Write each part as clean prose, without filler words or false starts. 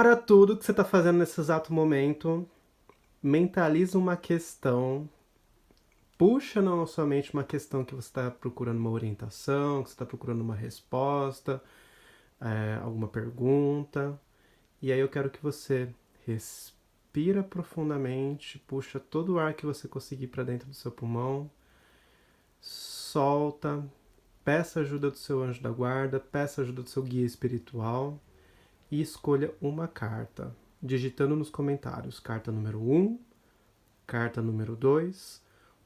Para tudo que você está fazendo nesse exato momento, mentaliza uma questão, puxa na sua mente uma questão que você está procurando uma orientação, que você está procurando uma resposta, alguma pergunta. E aí eu quero que você respira profundamente, puxa todo o ar que você conseguir para dentro do seu pulmão, solta, peça ajuda do seu anjo da guarda, peça ajuda do seu guia espiritual e escolha uma carta, digitando nos comentários carta número um, carta número 2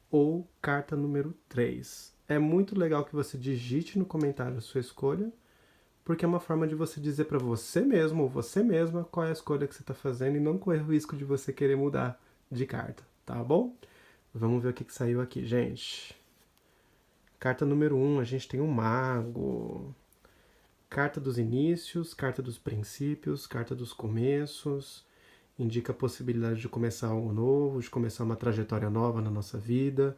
ou carta número 3. É muito legal que você digite no comentário a sua escolha, porque é uma forma de você dizer para você mesmo ou você mesma qual é a escolha que você está fazendo e não correr o risco de você querer mudar de carta, tá bom? Vamos ver o que saiu aqui, gente. Carta número 1, a gente tem um mago. Carta dos inícios, carta dos princípios, carta dos começos. Indica a possibilidade de começar algo novo, de começar uma trajetória nova na nossa vida,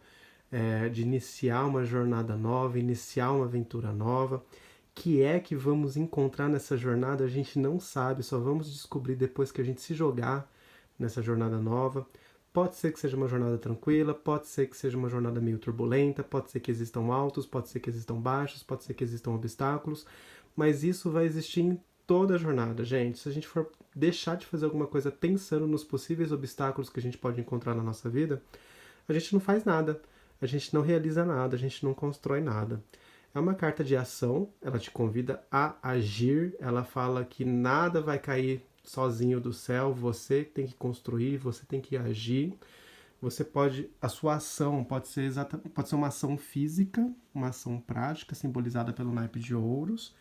de iniciar uma jornada nova, iniciar uma aventura nova. Que é que vamos encontrar nessa jornada, a gente não sabe, só vamos descobrir depois que a gente se jogar nessa jornada nova. Pode ser que seja uma jornada tranquila, pode ser que seja uma jornada meio turbulenta, pode ser que existam altos, pode ser que existam baixos, pode ser que existam obstáculos, mas isso vai existir em toda a jornada, gente. Se a gente for deixar de fazer alguma coisa pensando nos possíveis obstáculos que a gente pode encontrar na nossa vida, a gente não faz nada, a gente não realiza nada, a gente não constrói nada. É uma carta de ação, ela te convida a agir, ela fala que nada vai cair sozinho do céu, você tem que construir, você tem que agir. Você pode, a sua ação pode ser uma ação física, uma ação prática, simbolizada pelo naipe de ouros,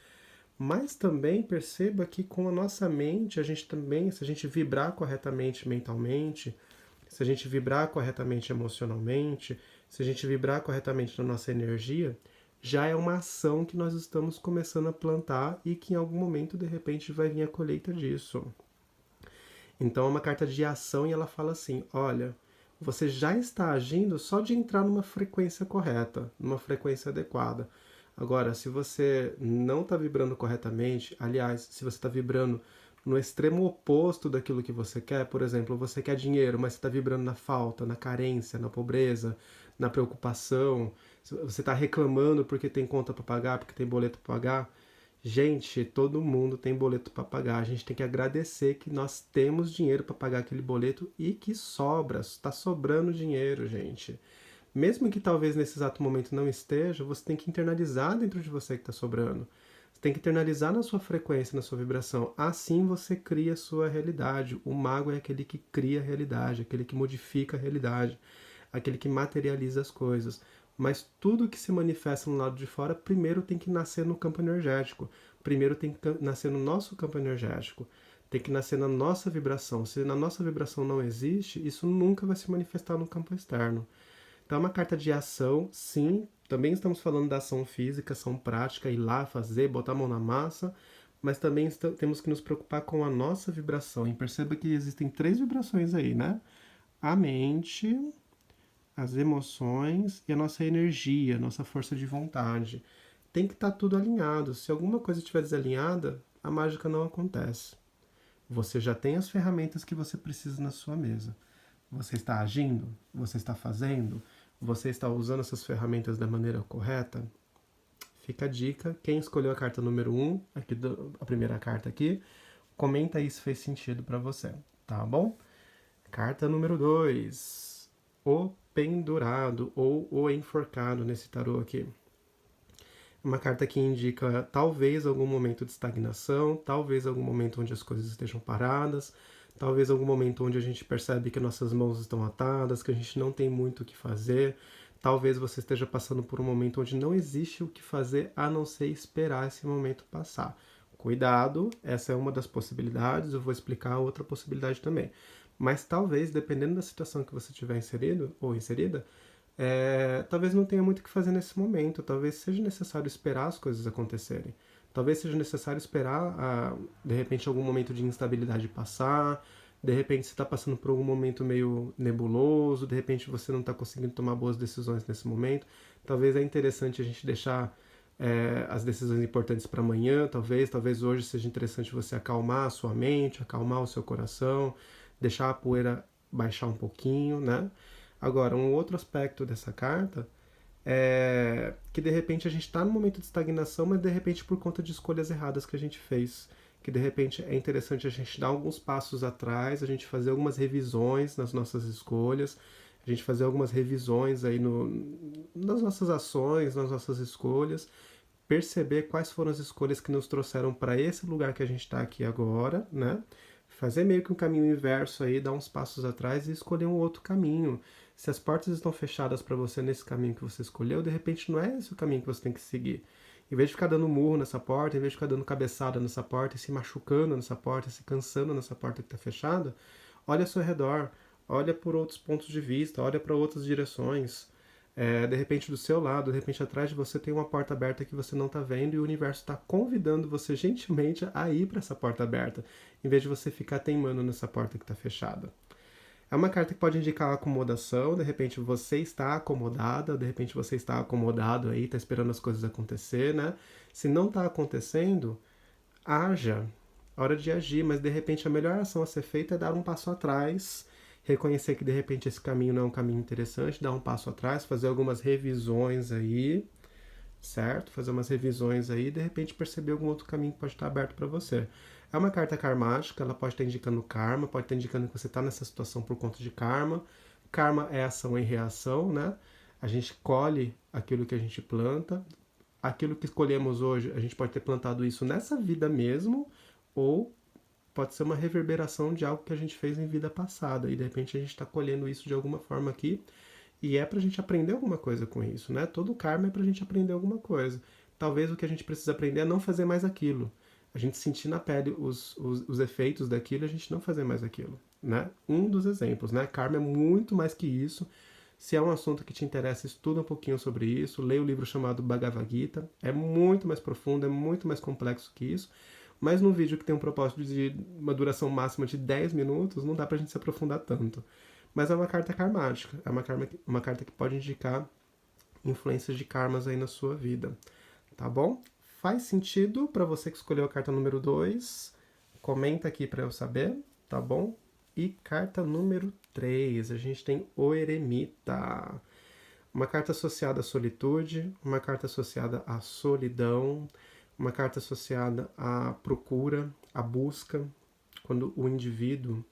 mas também perceba que com a nossa mente, a gente também, se a gente vibrar corretamente mentalmente, se a gente vibrar corretamente emocionalmente, se a gente vibrar corretamente na nossa energia, já é uma ação que nós estamos começando a plantar e que em algum momento, de repente, vai vir a colheita disso. Então é uma carta de ação e ela fala assim: olha, você já está agindo só de entrar numa frequência correta, numa frequência adequada. Agora, se você não está vibrando corretamente, aliás, se você está vibrando no extremo oposto daquilo que você quer, por exemplo, você quer dinheiro, mas você está vibrando na falta, na carência, na pobreza, na preocupação, você está reclamando porque tem conta para pagar, porque tem boleto para pagar. Gente, todo mundo tem boleto para pagar. A gente tem que agradecer que nós temos dinheiro para pagar aquele boleto e que sobra. Está sobrando dinheiro, gente. Mesmo que talvez nesse exato momento não esteja, você tem que internalizar dentro de você que está sobrando. Você tem que internalizar na sua frequência, na sua vibração. Assim você cria a sua realidade. O mago é aquele que cria a realidade, aquele que modifica a realidade, aquele que materializa as coisas. Mas tudo que se manifesta no lado de fora, primeiro tem que nascer no campo energético. Primeiro tem que nascer no nosso campo energético. Tem que nascer na nossa vibração. Se na nossa vibração não existe, isso nunca vai se manifestar no campo externo. Então é uma carta de ação, sim. Também estamos falando da ação física, ação prática, ir lá fazer, botar a mão na massa. Mas também temos que nos preocupar com a nossa vibração. E perceba que existem 3 vibrações aí, né? A mente, as emoções e a nossa energia, a nossa força de vontade. Tem que estar tudo alinhado. Se alguma coisa estiver desalinhada, a mágica não acontece. Você já tem as ferramentas que você precisa na sua mesa. Você está agindo? Você está fazendo? Você está usando essas ferramentas da maneira correta? Fica a dica. Quem escolheu a carta número 1, a primeira carta aqui, comenta aí se fez sentido para você, tá bom? Carta número 2. O pendurado ou o enforcado nesse tarô aqui. Uma carta que indica talvez algum momento de estagnação, talvez algum momento onde as coisas estejam paradas, talvez algum momento onde a gente percebe que nossas mãos estão atadas, que a gente não tem muito o que fazer, talvez você esteja passando por um momento onde não existe o que fazer a não ser esperar esse momento passar. Cuidado, essa é uma das possibilidades, eu vou explicar outra possibilidade também. Mas talvez, dependendo da situação que você estiver inserido ou inserida, talvez não tenha muito o que fazer nesse momento, talvez seja necessário esperar as coisas acontecerem. Talvez seja necessário esperar, de repente, algum momento de instabilidade passar, de repente você está passando por algum momento meio nebuloso, de repente você não está conseguindo tomar boas decisões nesse momento. Talvez é interessante a gente deixar as decisões importantes para amanhã, talvez hoje seja interessante você acalmar a sua mente, acalmar o seu coração, deixar a poeira baixar um pouquinho, né? Agora, um outro aspecto dessa carta é que de repente a gente está num momento de estagnação, mas de repente por conta de escolhas erradas que a gente fez, que de repente é interessante a gente dar alguns passos atrás, a gente fazer algumas revisões nas nossas escolhas, a gente fazer algumas revisões aí nas nossas ações, nas nossas escolhas, perceber quais foram as escolhas que nos trouxeram para esse lugar que a gente está aqui agora, né? Fazer meio que um caminho inverso aí, dar uns passos atrás e escolher um outro caminho. Se as portas estão fechadas para você nesse caminho que você escolheu, de repente não é esse o caminho que você tem que seguir. Em vez de ficar dando murro nessa porta, em vez de ficar dando cabeçada nessa porta e se machucando nessa porta, se cansando nessa porta que está fechada, olha ao seu redor, olha por outros pontos de vista, olha para outras direções. De repente do seu lado, de repente atrás de você tem uma porta aberta que você não está vendo e o universo está convidando você gentilmente a ir para essa porta aberta, em vez de você ficar teimando nessa porta que está fechada. É uma carta que pode indicar acomodação, de repente você está acomodada, de repente você está acomodado aí, está esperando as coisas acontecer, né? Se não está acontecendo, haja. Hora de agir, mas de repente a melhor ação a ser feita é dar um passo atrás, reconhecer que de repente esse caminho não é um caminho interessante, dar um passo atrás, fazer algumas revisões aí, certo? Fazer umas revisões aí e de repente perceber algum outro caminho que pode estar aberto para você. É uma carta karmática, ela pode estar indicando karma, pode estar indicando que você está nessa situação por conta de karma. Karma é ação e reação, né? A gente colhe aquilo que a gente planta. Aquilo que escolhemos hoje, a gente pode ter plantado isso nessa vida mesmo, ou pode ser uma reverberação de algo que a gente fez em vida passada. E de repente a gente está colhendo isso de alguma forma aqui. E é pra gente aprender alguma coisa com isso, né? Todo karma é pra gente aprender alguma coisa. Talvez o que a gente precisa aprender é não fazer mais aquilo. A gente sentir na pele os efeitos daquilo e a gente não fazer mais aquilo, né? Um dos exemplos, né? Karma é muito mais que isso. Se é um assunto que te interessa, estuda um pouquinho sobre isso. Leia o livro chamado Bhagavad Gita. É muito mais profundo, é muito mais complexo que isso. Mas num vídeo que tem um propósito de uma duração máxima de 10 minutos, não dá pra gente se aprofundar tanto. Mas é uma carta karmática, é uma carta que pode indicar influências de karmas aí na sua vida, tá bom? Faz sentido para você que escolheu a carta número 2? Comenta aqui para eu saber, tá bom? E carta número 3, a gente tem o Eremita. Uma carta associada à solitude, uma carta associada à solidão, uma carta associada à procura, à busca, quando o indivíduo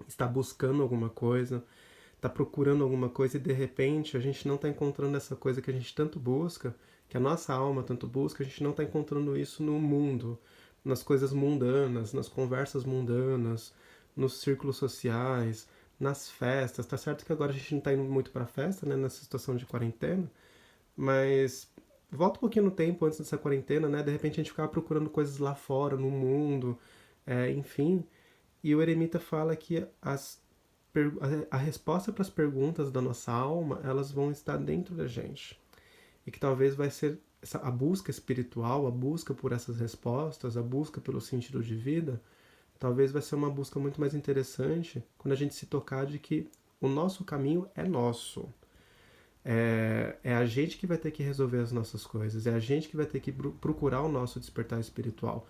está buscando alguma coisa, está procurando alguma coisa e de repente a gente não está encontrando essa coisa que a gente tanto busca, que a nossa alma tanto busca, a gente não está encontrando isso no mundo, nas coisas mundanas, nas conversas mundanas, nos círculos sociais, nas festas. Tá certo que agora a gente não está indo muito para festa, né, nessa situação de quarentena, mas volta um pouquinho no tempo antes dessa quarentena, né? De repente a gente ficava procurando coisas lá fora, no mundo, enfim. E o Eremita fala que a resposta para as perguntas da nossa alma, elas vão estar dentro da gente. E que talvez vai ser a busca espiritual, a busca por essas respostas, a busca pelo sentido de vida, talvez vai ser uma busca muito mais interessante quando a gente se tocar de que o nosso caminho é nosso. É a gente que vai ter que resolver as nossas coisas, é a gente que vai ter que procurar o nosso despertar espiritual.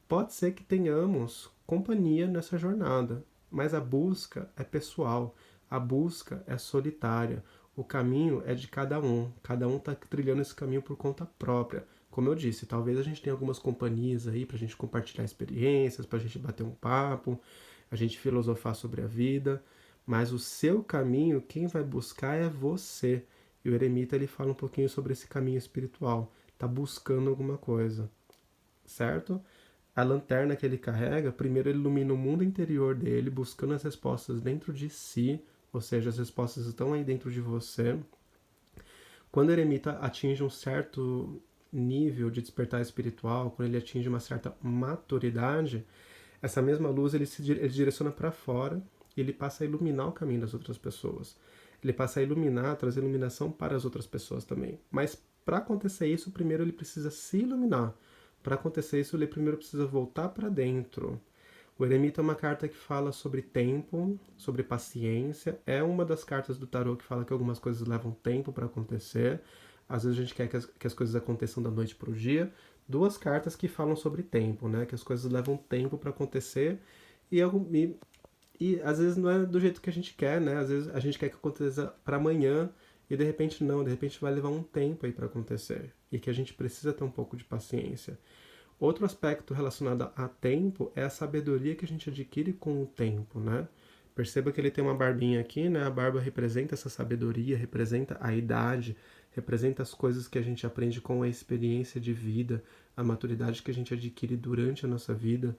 Pode ser que tenhamos companhia nessa jornada, mas a busca é pessoal, a busca é solitária, o caminho é de cada um está trilhando esse caminho por conta própria. Como eu disse, talvez a gente tenha algumas companhias aí pra gente compartilhar experiências, pra gente bater um papo, a gente filosofar sobre a vida, mas o seu caminho, quem vai buscar é você. E o Eremita ele fala um pouquinho sobre esse caminho espiritual, tá buscando alguma coisa, certo? A lanterna que ele carrega, primeiro ele ilumina o mundo interior dele, buscando as respostas dentro de si, ou seja, as respostas estão aí dentro de você. Quando o eremita atinge um certo nível de despertar espiritual, quando ele atinge uma certa maturidade, essa mesma luz ele direciona para fora e ele passa a iluminar o caminho das outras pessoas. Ele passa a iluminar, trazer iluminação para as outras pessoas também. Mas para acontecer isso, primeiro ele precisa se iluminar. Para acontecer isso, ele primeiro precisa voltar para dentro. O Eremita é uma carta que fala sobre tempo, sobre paciência. É uma das cartas do tarô que fala que algumas coisas levam tempo para acontecer. Às vezes a gente quer que as coisas aconteçam da noite para o dia. Duas cartas que falam sobre tempo, né? Que as coisas levam tempo para acontecer e às vezes não é do jeito que a gente quer, né? Às vezes a gente quer que aconteça para amanhã e de repente não, de repente vai levar um tempo aí para acontecer e que a gente precisa ter um pouco de paciência. Outro aspecto relacionado a tempo é a sabedoria que a gente adquire com o tempo, né? Perceba que ele tem uma barbinha aqui, né? A barba representa essa sabedoria, representa a idade, representa as coisas que a gente aprende com a experiência de vida, a maturidade que a gente adquire durante a nossa vida.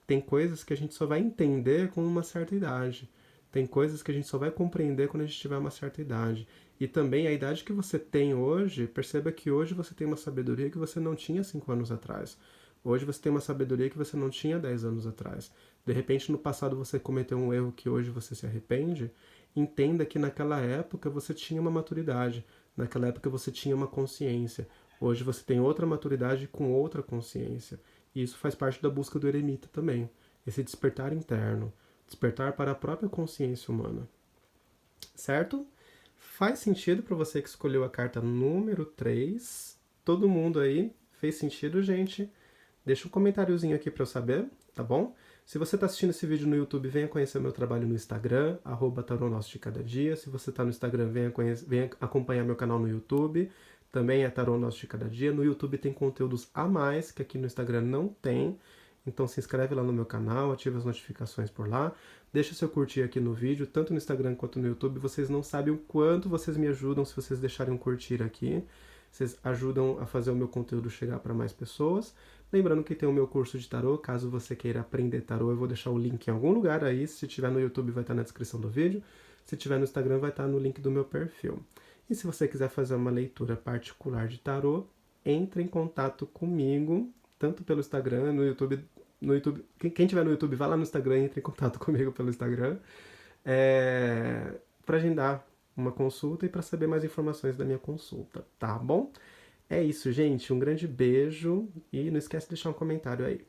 Tem coisas que a gente só vai entender com uma certa idade. Tem coisas que a gente só vai compreender quando a gente tiver uma certa idade. E também a idade que você tem hoje, perceba que hoje você tem uma sabedoria que você não tinha 5 anos atrás. Hoje você tem uma sabedoria que você não tinha 10 anos atrás. De repente, no passado você cometeu um erro que hoje você se arrepende. Entenda que naquela época você tinha uma maturidade. Naquela época você tinha uma consciência. Hoje você tem outra maturidade com outra consciência. E isso faz parte da busca do eremita também. Esse despertar interno. Despertar para a própria consciência humana. Certo? Faz sentido para você que escolheu a carta número 3? Todo mundo aí? Fez sentido, gente? Deixa um comentáriozinho aqui para eu saber, tá bom? Se você está assistindo esse vídeo no YouTube, venha conhecer meu trabalho no Instagram, @taronosso de cada dia. Se você está no Instagram, venha acompanhar meu canal no YouTube, também é Tarô Nosso de Cada Dia. No YouTube tem conteúdos a mais, que aqui no Instagram não tem. Então se inscreve lá no meu canal, ativa as notificações por lá. Deixa seu curtir aqui no vídeo, tanto no Instagram quanto no YouTube. Vocês não sabem o quanto vocês me ajudam se vocês deixarem um curtir aqui. Vocês ajudam a fazer o meu conteúdo chegar para mais pessoas. Lembrando que tem o meu curso de tarô, caso você queira aprender tarô, eu vou deixar o link em algum lugar aí. Se tiver no YouTube vai estar na descrição do vídeo. Se tiver no Instagram vai estar no link do meu perfil. E se você quiser fazer uma leitura particular de tarô, entre em contato comigo, tanto pelo Instagram, no YouTube. Quem tiver no YouTube, vai lá no Instagram e entre em contato comigo pelo Instagram. Para agendar uma consulta e para saber mais informações da minha consulta, tá bom? É isso, gente. Um grande beijo e não esquece de deixar um comentário aí.